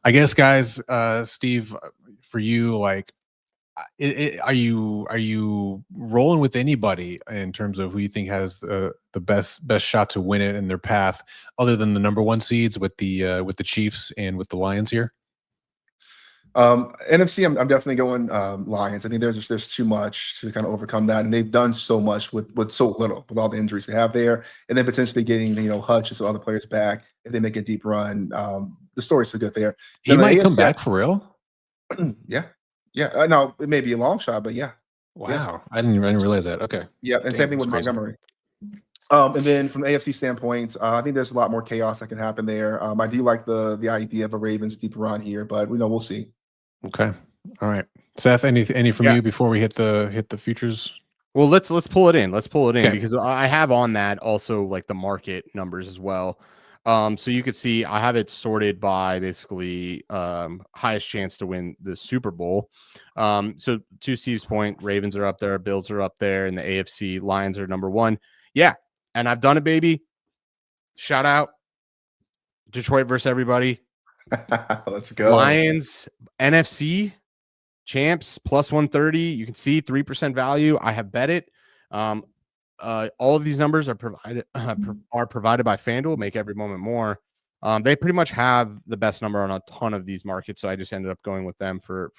S1: I guess, guys, Steve, for you, like, are you rolling with anybody in terms of who you think has the best shot to win it in their path, other than the number 1 seeds with the Chiefs and with the Lions here?
S4: NFC, I'm definitely going Lions. I think there's too much to kind of overcome that, and they've done so much with so little, with all the injuries they have there, and then potentially getting Hutch and some other players back if they make a deep run. The story's so good there.
S1: He
S4: Then the
S1: might come
S4: AFC
S1: back for real.
S4: Yeah. No, it may be a long shot, but yeah.
S1: Wow,
S4: Yeah.
S1: I didn't realize that. Okay.
S4: Yeah, and
S1: Damn,
S4: same thing with
S1: that's crazy.
S4: Montgomery. And then from the AFC standpoint, I think there's a lot more chaos that can happen there. I do like the idea of a Ravens deep run here, but we'll see.
S1: Okay. All right. Seth, any from you before we hit the futures?
S3: Well, let's pull it in. Let's pull it in,
S1: Okay.
S3: because I have on that also like the market numbers as well. So you could see I have it sorted by basically highest chance to win the Super Bowl. So to Steve's point, Ravens are up there, Bills are up there, and the AFC Lions are number 1. Yeah, and I've done it, baby. Shout out Detroit versus everybody.
S4: Let's go.
S3: Lions NFC champs plus 130. You can see 3% value. I have bet it. All of these numbers are provided by FanDuel. Make every moment more. They pretty much have the best number on a ton of these markets, so I just ended up going with them for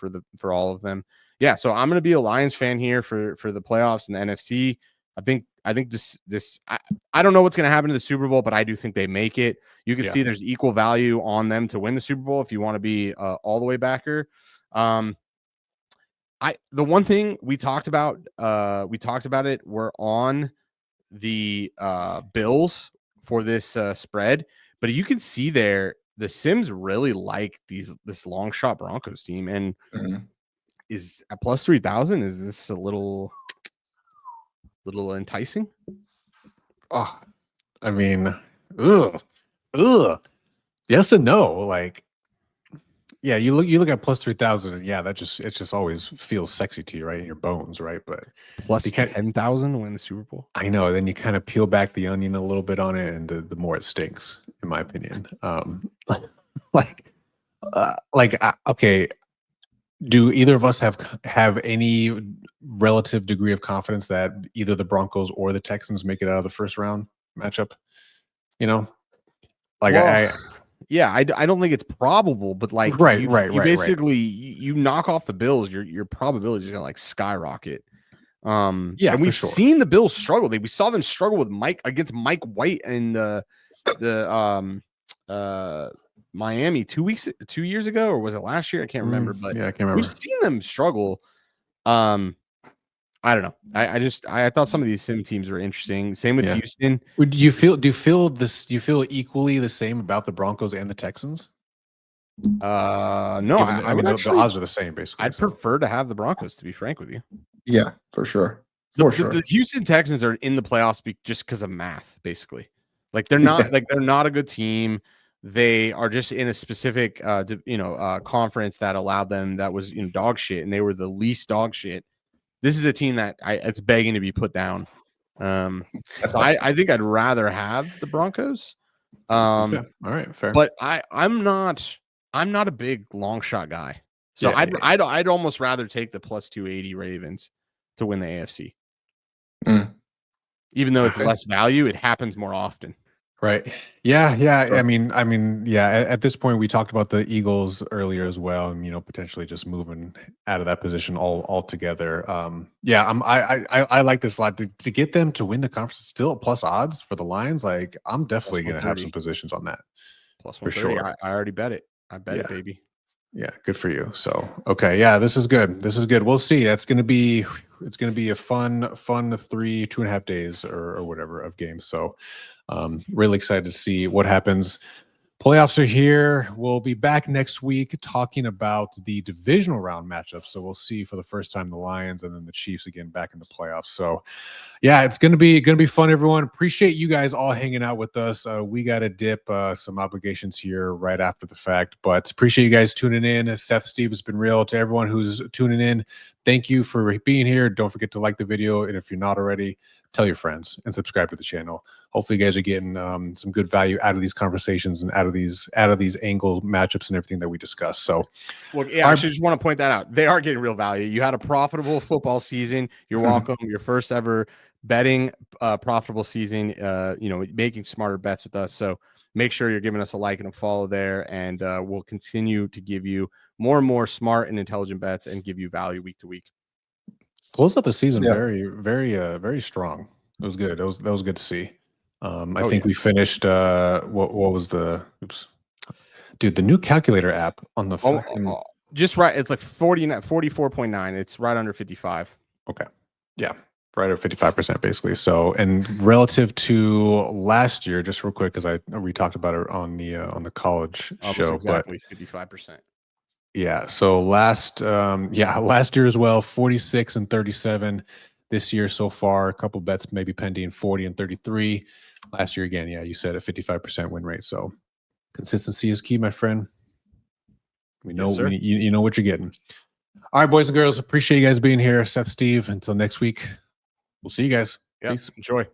S3: all of them. Yeah, so I'm going to be a Lions fan here for the playoffs and the NFC. I think this I don't know what's going to happen to the Super Bowl, but I do think they make it. You can see there's equal value on them to win the Super Bowl if you want to be all the way backer. The one thing we talked about it. We're on the Bills for this spread, but you can see there the Sims really like this long shot Broncos team, and is at plus 3,000. Is this a little enticing?
S1: Oh, I mean, ugh. Yes and no. Like, yeah, you look at plus 3,000, and it just always feels sexy to you, right, in your bones, right? But
S3: Plus 10,000 to win the Super Bowl.
S1: I know. Then you kind of peel back the onion a little bit on it, and the more it stinks, in my opinion. Okay. Do either of us have any relative degree of confidence that either the Broncos or the Texans make it out of the first round matchup?
S3: I don't think it's probable, but like you basically you knock off the Bills, your probability is gonna like skyrocket. And we've seen the Bills struggle. We saw them struggle with against Mike White in the Miami 2 years ago, or was it last year? I can't remember, but
S1: I can't remember.
S3: We've seen them struggle. I don't know. I thought some of these sim teams were interesting. Same with Houston.
S1: Do you feel equally the same about the Broncos and the Texans?
S3: No, I mean,
S1: the odds are the same basically.
S3: I'd prefer to have the Broncos, to be frank with you.
S4: Yeah, for sure.
S3: The Houston Texans are in the playoffs just because of math, basically. Like they're not they're not a good team. They are just in a specific conference that allowed them, that was dog shit, and they were the least dog shit. This is a team that it's begging to be put down. So I think I'd rather have the Broncos.
S1: All right, fair.
S3: But I'm not a big long shot guy. So
S1: Yeah,
S3: I'd almost rather take the plus 280 Ravens to win the AFC.
S4: Mm.
S3: Even though it's
S1: Okay.
S3: less value, it happens more often.
S1: Right. Yeah.
S4: Sure.
S1: I mean, yeah. At this point, we talked about the Eagles earlier as well, and potentially just moving out of that position altogether. Yeah. I like this a lot to get them to win the conference. Still at plus odds for the Lions. Like, I'm definitely going to have some
S3: 130.
S1: positions on that.
S3: Plus
S1: For
S3: 130.
S1: sure.
S3: I already bet it. I bet it,
S1: Yeah.
S3: baby.
S1: Yeah, good for you. So, okay, yeah, this is good. This is good. We'll see. It's gonna be a fun 2.5 days or whatever of games. So, really excited to see what happens. Playoffs are here. We'll be back next week talking about the divisional round matchups. So we'll see for the first time the Lions and then the Chiefs again back in the playoffs. So yeah, it's gonna be fun, everyone. Appreciate you guys all hanging out with us. We got to dip some obligations here right after the fact, but appreciate you guys tuning in. Seth, Steve, has been real. To everyone who's tuning in, thank you for being here. Don't forget to like the video, and if you're not already, tell your friends and subscribe to the channel. Hopefully you guys are getting some good value out of these conversations and out of these angle matchups and everything that we discussed. So
S3: look, yeah, I actually just want to point that out. They are getting real value. You had a profitable football season. You're welcome. Your first ever betting profitable season, making smarter bets with us. So make sure you're giving us a like and a follow there, and we'll continue to give you more and more smart and intelligent bets and give you value week to week.
S1: Close out the season
S4: Yeah.
S1: very strong. It was good. That was good to see. I think
S3: yeah.
S1: we finished what was the dude, the new calculator app on the
S3: just right. It's like 44.9. It's right under 55.
S1: Okay. Yeah. Right at 55% basically. So, and relative to last year, just real quick, because we talked about it on the college show,
S3: exactly 55%.
S1: Yeah. So last year as well, 46 and 37. This year so far, a couple bets maybe pending, 40 and 33. Last year again, yeah, you said a 55% win rate. So consistency is key, my friend. We know you know what you're getting. All right, boys and girls, appreciate you guys being here. Seth, Steve, until next week, we'll see you guys.
S3: Yep.
S1: Peace.
S3: Enjoy.